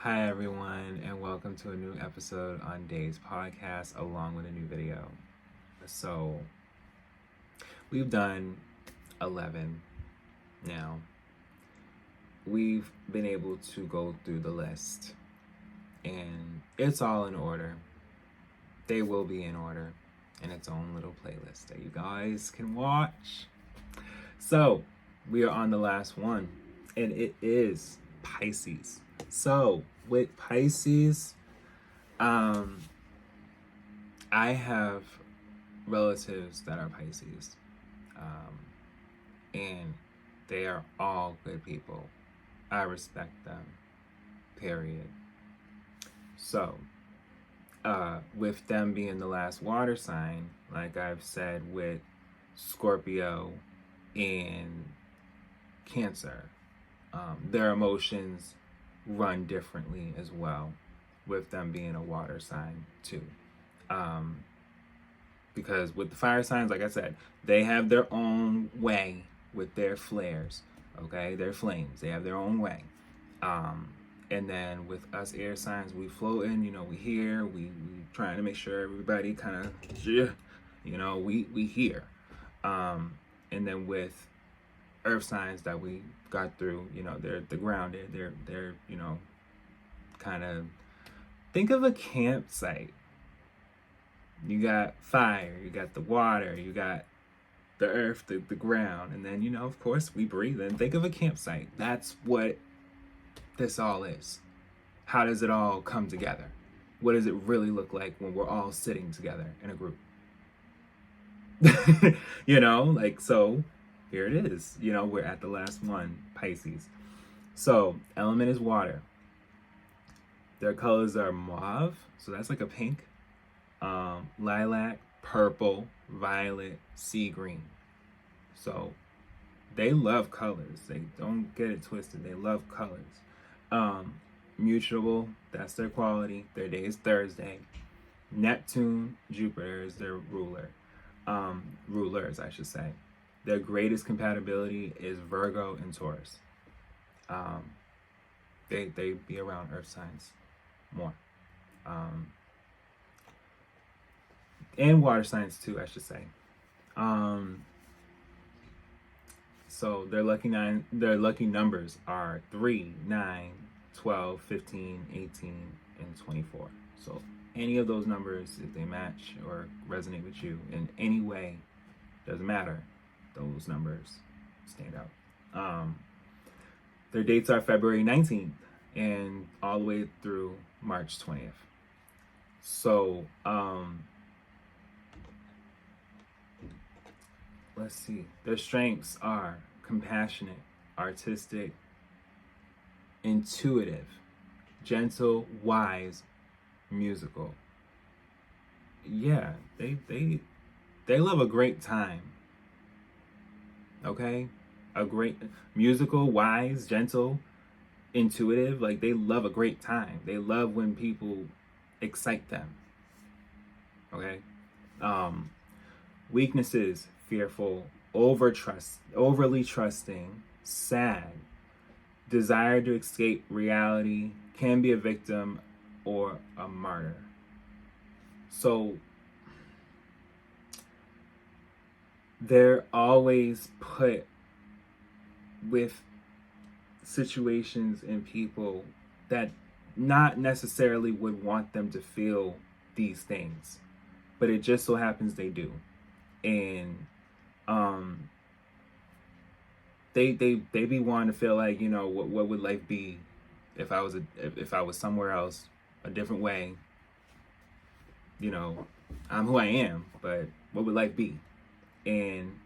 Hi, everyone, and welcome to a new episode on Day's podcast, along with a new video. So, we've done 11 now. We've been able to go through the list, and it's all in order. They will be in order in its own little playlist that you guys can watch. So, we are on the last one, and it is Pisces. So, with Pisces, I have relatives that are Pisces, and they are all good people. I respect them, period. So, with them being the last water sign, like I've said with Scorpio and Cancer, their emotions run differently as well, with them being a water sign too. Because with the fire signs, like I said, they have their own way with their flares, okay? Their flames, they have their own way. And then with us air signs, we float in, we hear, we trying to make sure everybody kind of, we hear. And then with earth signs that we got through, they're grounded, they're kind of, think of a campsite. You got fire, you got the water, you got the earth, the ground, and then, of course, we breathe in. Think of a campsite. That's what this all is. How does it all come together? What does it really look like when we're all sitting together in a group? So here it is. We're at the last one, Pisces. So, element is water. Their colors are mauve, so that's like a pink, lilac, purple, violet, sea green. So they love colors. They don't get it twisted. They love colors. Mutual, that's their quality. Their day is Thursday. Neptune, Jupiter is their rulers, I should say. Their greatest compatibility is Virgo and Taurus. They be around earth signs more. And water signs too, I should say. So their lucky numbers are 3, 9, 12, 15, 18, and 24. So any of those numbers, if they match or resonate with you in any way, doesn't matter, those numbers stand out. Their dates are February 19th and all the way through March 20th. So, let's see. Their strengths are compassionate, artistic, intuitive, gentle, wise, musical. Yeah, they love a great time. Okay? A great musical, wise, gentle, intuitive, like they love a great time. They love when people excite them. Okay? Weaknesses, fearful, overly trusting, sad, desire to escape reality, can be a victim or a martyr. So they're always put with situations and people that not necessarily would want them to feel these things, but it just so happens they do. And they be wanting to feel like, what would life be if I was somewhere else, a different way. I'm who I am, but what would life be? And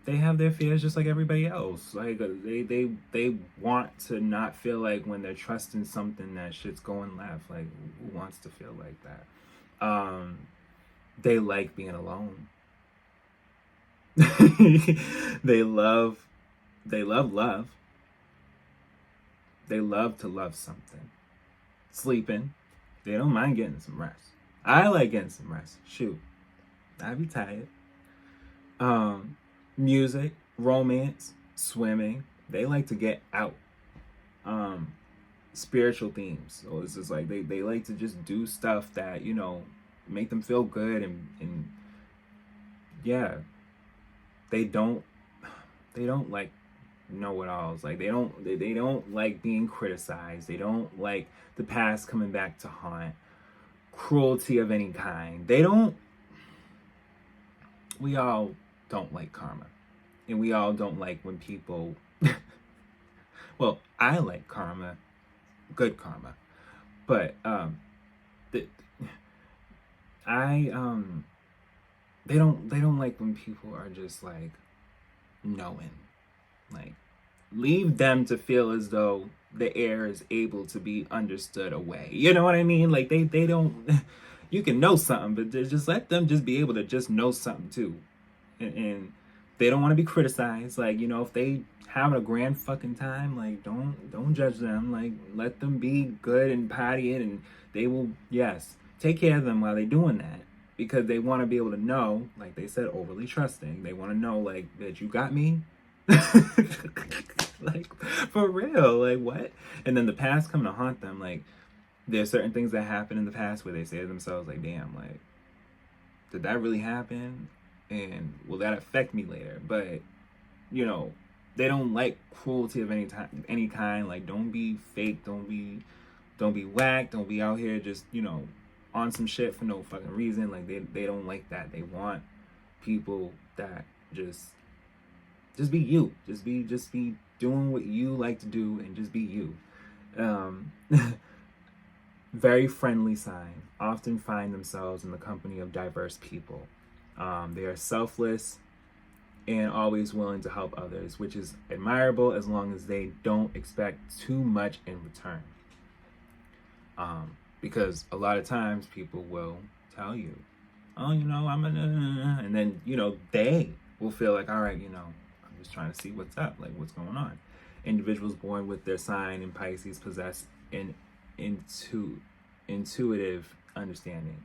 they have their fears just like everybody else. Like they want to not feel like when they're trusting something that shit's going left. Like, who wants to feel like that? They like being alone. they love love. They love to love something. Sleeping. They don't mind getting some rest. I like getting some rest. Shoot, I be tired. Music, romance, swimming. They like to get out. spiritual themes. So it's just like they like to just do stuff that, you know, make them feel good, and yeah, they don't like know-it-alls. Like they don't like being criticized. They don't like the past coming back to haunt. Cruelty of any kind. We all don't like karma. And we all don't like when people well, I like karma, good karma. But the, I they don't like when people are just like knowing. Like, leave them to feel as though the air is able to be understood away. You know what I mean? Like they don't you can know something, but just let them just be able to just know something too. And they don't want to be criticized. Like, you know, if they having a grand fucking time, like don't judge them. Like, let them be good and partying, and they will, yes, take care of them while they're doing that. Because they want to be able to know, like they said, overly trusting. They want to know, like, that you got me. Like, for real, like, what? And then the past come to haunt them. Like, there's certain things that happen in the past where they say to themselves, like, damn, like, did that really happen? And will that affect me later? But, you know, they don't like cruelty of any kind. Like, don't be fake, don't be whack, don't be out here just, you know, on some shit for no fucking reason. Like, they don't like that. They want people that just be you. Just be doing what you like to do, and just be you. Very friendly sign. Often find themselves in the company of diverse people. They are selfless and always willing to help others, which is admirable as long as they don't expect too much in return. Because a lot of times people will tell you, oh, you know, I'm and then, you know, they will feel like, all right, you know, I'm just trying to see what's up, like what's going on. Individuals born with their sign in Pisces possess an intuitive understanding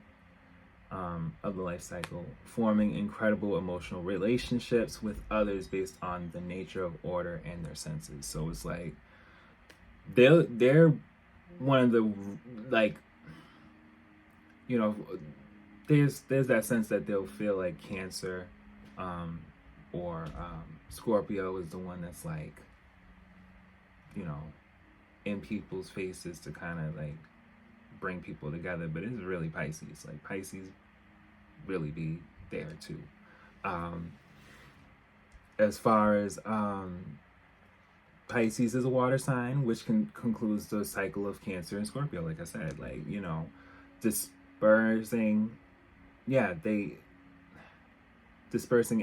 of the life cycle, forming incredible emotional relationships with others based on the nature of order and their senses. So it's like they're one of the, like, you know, there's that sense that they'll feel like Cancer or Scorpio is the one that's like, you know, in people's faces to kind of like bring people together. But it's really Pisces. Like, Pisces really be there too. As far as Pisces is a water sign, which concludes the cycle of Cancer and Scorpio. Like I said, like, you know, dispersing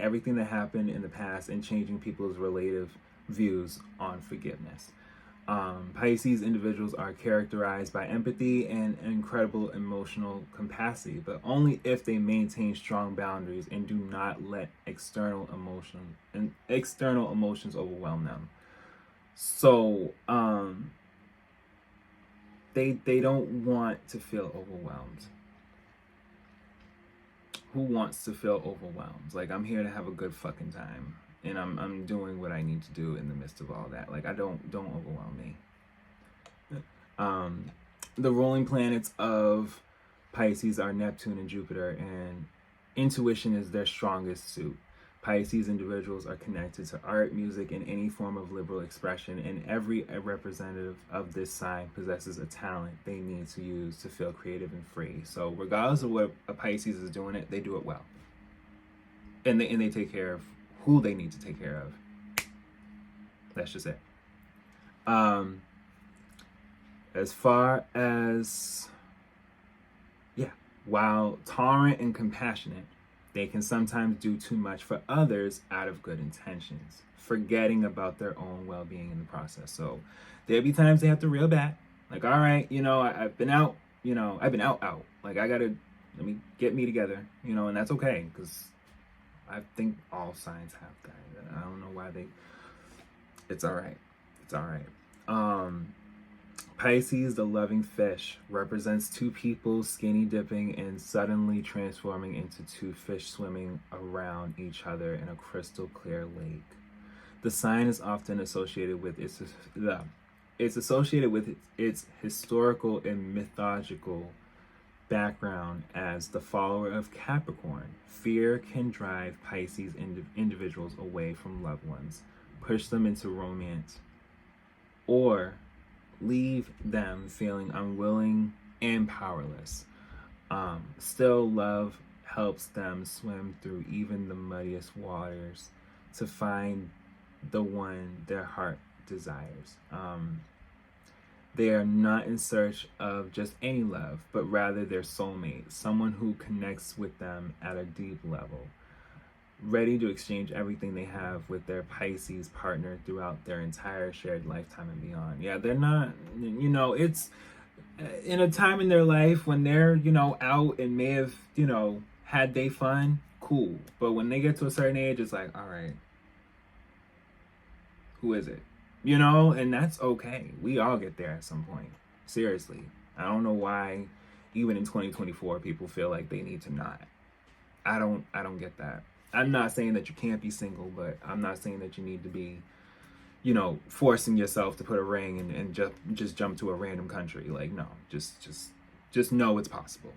everything that happened in the past and changing people's relative views on forgiveness. Pisces individuals are characterized by empathy and incredible emotional capacity, but only if they maintain strong boundaries and do not let external emotions overwhelm them. So they don't want to feel overwhelmed. Who wants to feel overwhelmed? Like, I'm here to have a good fucking time, and I'm doing what I need to do in the midst of all that. Like, don't overwhelm me. The ruling planets of Pisces are Neptune and Jupiter, and intuition is their strongest suit. Pisces individuals are connected to art, music, and any form of liberal expression, and every representative of this sign possesses a talent they need to use to feel creative and free. So regardless of what a Pisces is doing, they do it well. And they take care of who they need to take care of. That's just it. As far as, while tolerant and compassionate, they can sometimes do too much for others out of good intentions, forgetting about their own well-being in the process. So there'll be times they have to reel back. Like, all right, you know, I've been out. Like, let me get me together, you know, and that's okay, because I think all signs have that. I don't know why it's all right. It's all right. Pisces, the loving fish, represents two people skinny dipping and suddenly transforming into two fish swimming around each other in a crystal clear lake. The sign is often associated with it's associated with its historical and mythological background as the follower of Capricorn. Fear can drive Pisces individuals away from loved ones, push them into romance, or leave them feeling unwilling and powerless. Still, love helps them swim through even the muddiest waters to find the one their heart desires. They are not in search of just any love, but rather their soulmate, someone who connects with them at a deep level, ready to exchange everything they have with their Pisces partner throughout their entire shared lifetime and beyond. Yeah, they're not, it's in a time in their life when they're, out and may have, had they fun, cool. But when they get to a certain age, it's like, all right, who is it? And that's okay. We all get there at some point. Seriously. I don't know why even in 2024 people feel like they need to not. I don't get that. I'm not saying that you can't be single, but I'm not saying that you need to be, forcing yourself to put a ring and just jump to a random country. Like, no, just know it's possible.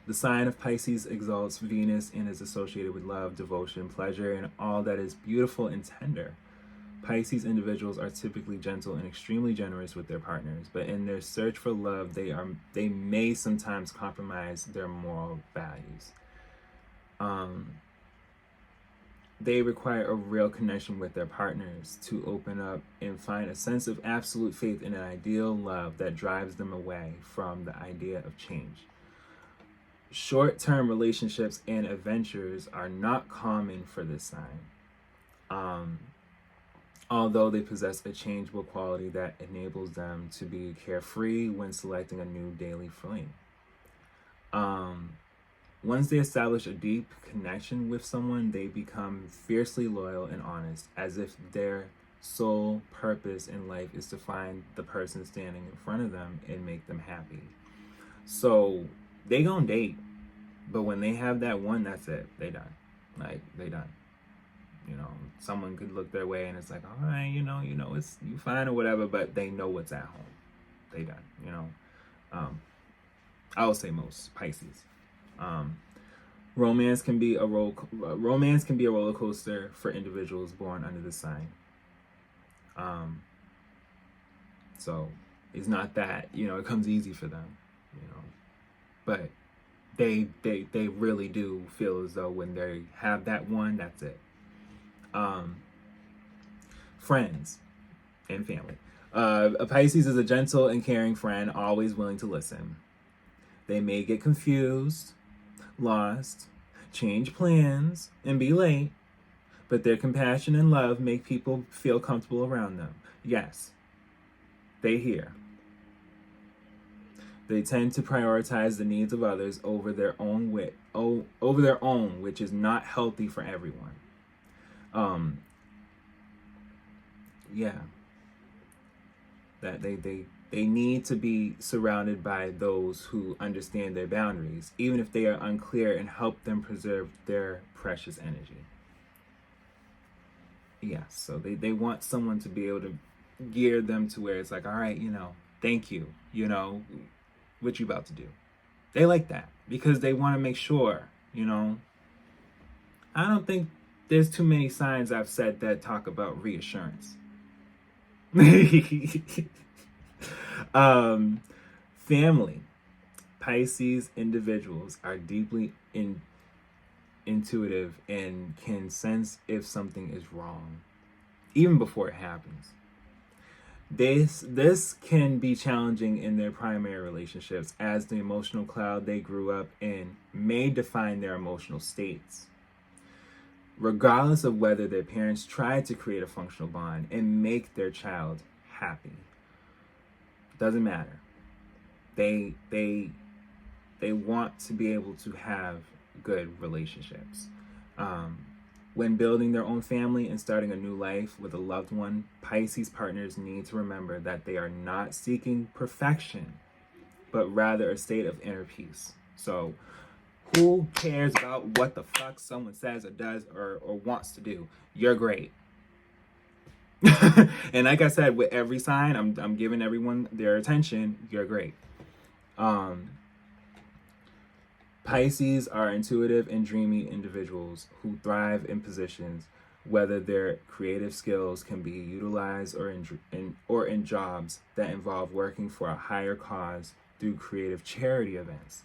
The sign of Pisces exalts Venus and is associated with love, devotion, pleasure, and all that is beautiful and tender. Pisces individuals are typically gentle and extremely generous with their partners, but in their search for love, they may sometimes compromise their moral values. They require a real connection with their partners to open up and find a sense of absolute faith in an ideal love that drives them away from the idea of change. Short-term relationships and adventures are not common for this sign, although they possess a changeable quality that enables them to be carefree when selecting a new daily flame. Once they establish a deep connection with someone, they become fiercely loyal and honest, as if their sole purpose in life is to find the person standing in front of them and make them happy. So they gonna date, but when they have that one, that's it. They done. Like, they done. Someone could look their way and it's like, all right, it's you fine or whatever, but they know what's at home. They done. I would say most Pisces. Romance can be a roller coaster for individuals born under the sign. So it's not that it comes easy for them, but they really do feel as though when they have that one, that's it. Friends and family. A Pisces is a gentle and caring friend, always willing to listen. They may get confused, lost, change plans, and be late, but their compassion and love make people feel comfortable around them. Yes, they hear. They tend to prioritize the needs of others over their own, which is not healthy for everyone. That they need to be surrounded by those who understand their boundaries, even if they are unclear, and help them preserve their precious energy. So they want someone to be able to gear them to where it's like, all right, thank you, what you about to do. They like that because they want to make sure, I don't think there's too many signs I've said that talk about reassurance. Family. Pisces individuals are deeply intuitive and can sense if something is wrong, even before it happens. This can be challenging in their primary relationships, as the emotional cloud they grew up in may define their emotional states. Regardless of whether their parents tried to create a functional bond and make their child happy. Doesn't matter. They want to be able to have good relationships. When building their own family and starting a new life with a loved one, Pisces partners need to remember that they are not seeking perfection, but rather a state of inner peace. So who cares about what the fuck someone says or does or wants to do? You're great. And like I said, with every sign, I'm giving everyone their attention. You're great. Um, Pisces are intuitive and dreamy individuals who thrive in positions, whether their creative skills can be utilized or in jobs that involve working for a higher cause through creative charity events.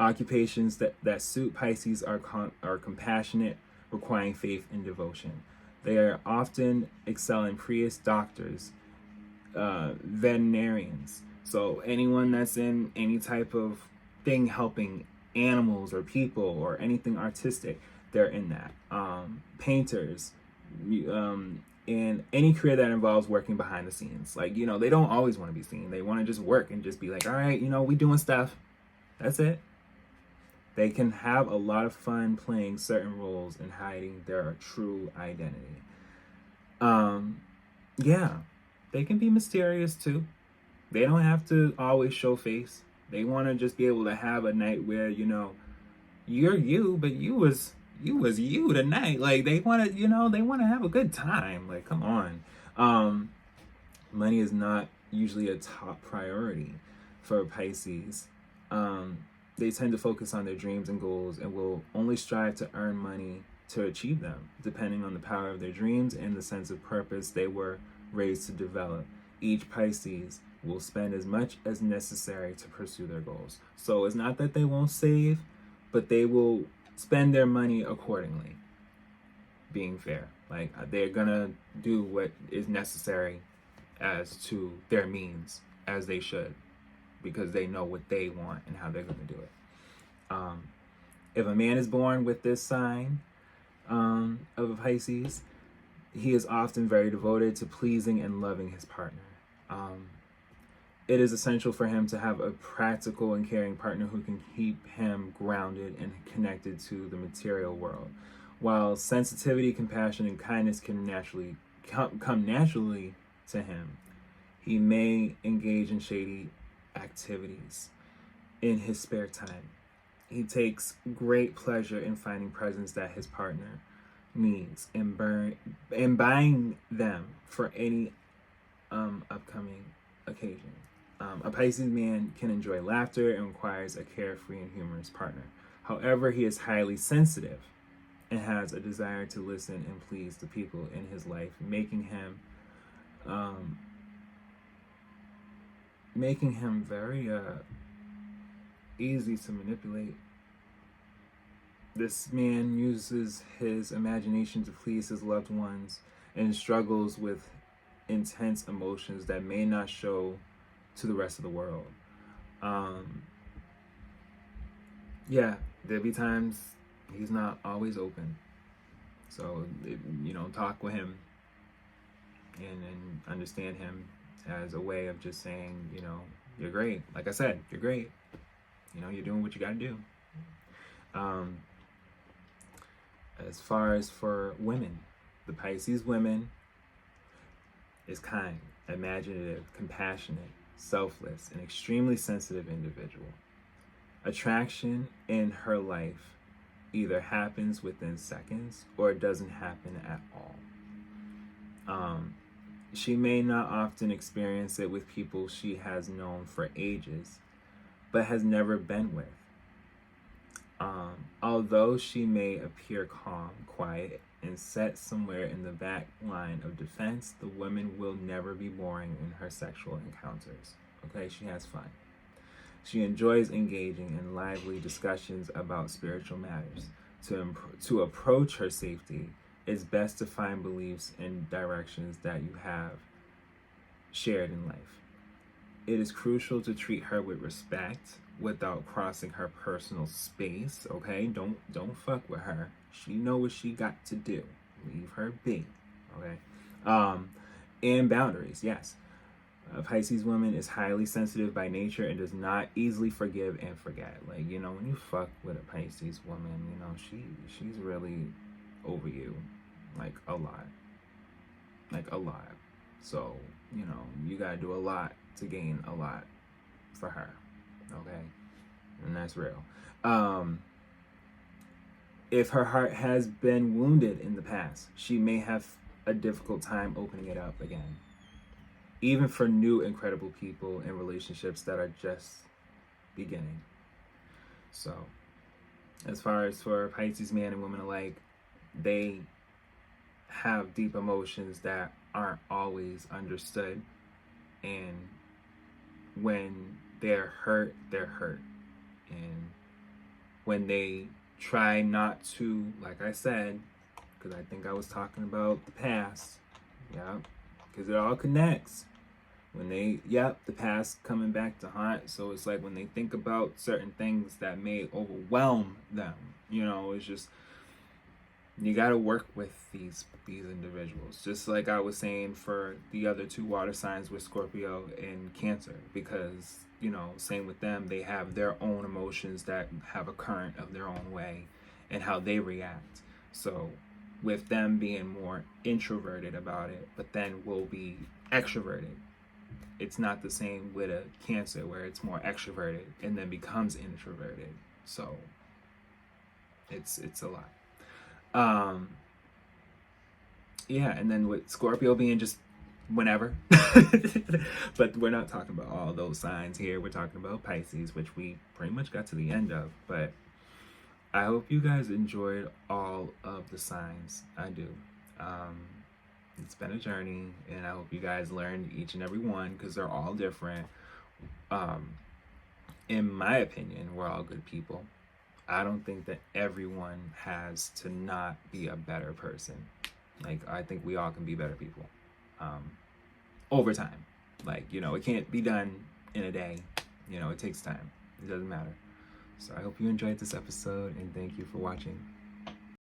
Occupations that suit Pisces are compassionate, requiring faith and devotion. They are often excelling priests, doctors, veterinarians. So anyone that's in any type of thing helping animals or people or anything artistic, they're in that. Painters, and any career that involves working behind the scenes. Like, they don't always want to be seen. They want to just work and just be like, all right, we doing stuff. That's it. They can have a lot of fun playing certain roles and hiding their true identity. Yeah, they can be mysterious too. They don't have to always show face. They want to just be able to have a night where you're you, but you tonight. Like they want to they want to have a good time. Like come on. Money is not usually a top priority for Pisces. They tend to focus on their dreams and goals and will only strive to earn money to achieve them, depending on the power of their dreams and the sense of purpose they were raised to develop. Each Pisces will spend as much as necessary to pursue their goals. So it's not that they won't save, but they will spend their money accordingly, being fair. Like they're gonna do what is necessary as to their means, as they should, because they know what they want and how they're gonna do it. If a man is born with this sign of a Pisces, he is often very devoted to pleasing and loving his partner. It is essential for him to have a practical and caring partner who can keep him grounded and connected to the material world. While sensitivity, compassion, and kindness can naturally come naturally to him, he may engage in shady activities in his spare time. He takes great pleasure in finding presents that his partner needs and buying them for any upcoming occasion. A Pisces man can enjoy laughter and requires a carefree and humorous partner. However, he is highly sensitive and has a desire to listen and please the people in his life, making him very easy to manipulate. This man uses his imagination to please his loved ones and struggles with intense emotions that may not show to the rest of the world. Yeah, there'll be times he's not always open. So, talk with him and understand him as a way of just saying, you're great. Like I said, you're great. You're doing what you got to do. As far as for women, the Pisces women is kind, imaginative, compassionate, selfless, and extremely sensitive individual. Attraction in her life either happens within seconds or it doesn't happen at all. She may not often experience it with people she has known for ages, but has never been with. Although she may appear calm, quiet, and set somewhere in the back line of defense, the woman will never be boring in her sexual encounters. Okay, she has fun. She enjoys engaging in lively discussions about spiritual matters. To approach her safety, it's best to find beliefs and directions that you have shared in life. It is crucial to treat her with respect without crossing her personal space. Okay, don't fuck with her. She know what she got to do. Leave her be. Okay, and boundaries. Yes, a Pisces woman is highly sensitive by nature and does not easily forgive and forget. Like when you fuck with a Pisces woman, she's really over you, like a lot. So you gotta do a lot to gain a lot for her. Okay, and that's real. If her heart has been wounded in the past, she may have a difficult time opening it up again, even for new incredible people in relationships that are just beginning. So as far as for Pisces man and women alike, they have deep emotions that aren't always understood, and when they're hurt, and when they try not to, like I said, because I think I was talking about the past, yeah, because it all connects. When they, the past coming back to haunt. So it's like when they think about certain things that may overwhelm them, it's just, you got to work with these individuals. Just like I was saying for the other two water signs with Scorpio and Cancer, because, same with them, they have their own emotions that have a current of their own way and how they react. So with them being more introverted about it, but then will be extroverted. It's not the same with a Cancer where it's more extroverted and then becomes introverted. So it's a lot. Yeah, and then with Scorpio being just whenever. But we're not talking about all those signs here. We're talking about Pisces, which we pretty much got to the end of. But I hope you guys enjoyed all of the signs. I do. It's been a journey, and I hope you guys learned each and every one, because they're all different. In my opinion, we're all good people. I don't think that everyone has to not be a better person. Like, I think we all can be better people over time. Like, it can't be done in a day. It takes time. It doesn't matter. So I hope you enjoyed this episode, and thank you for watching.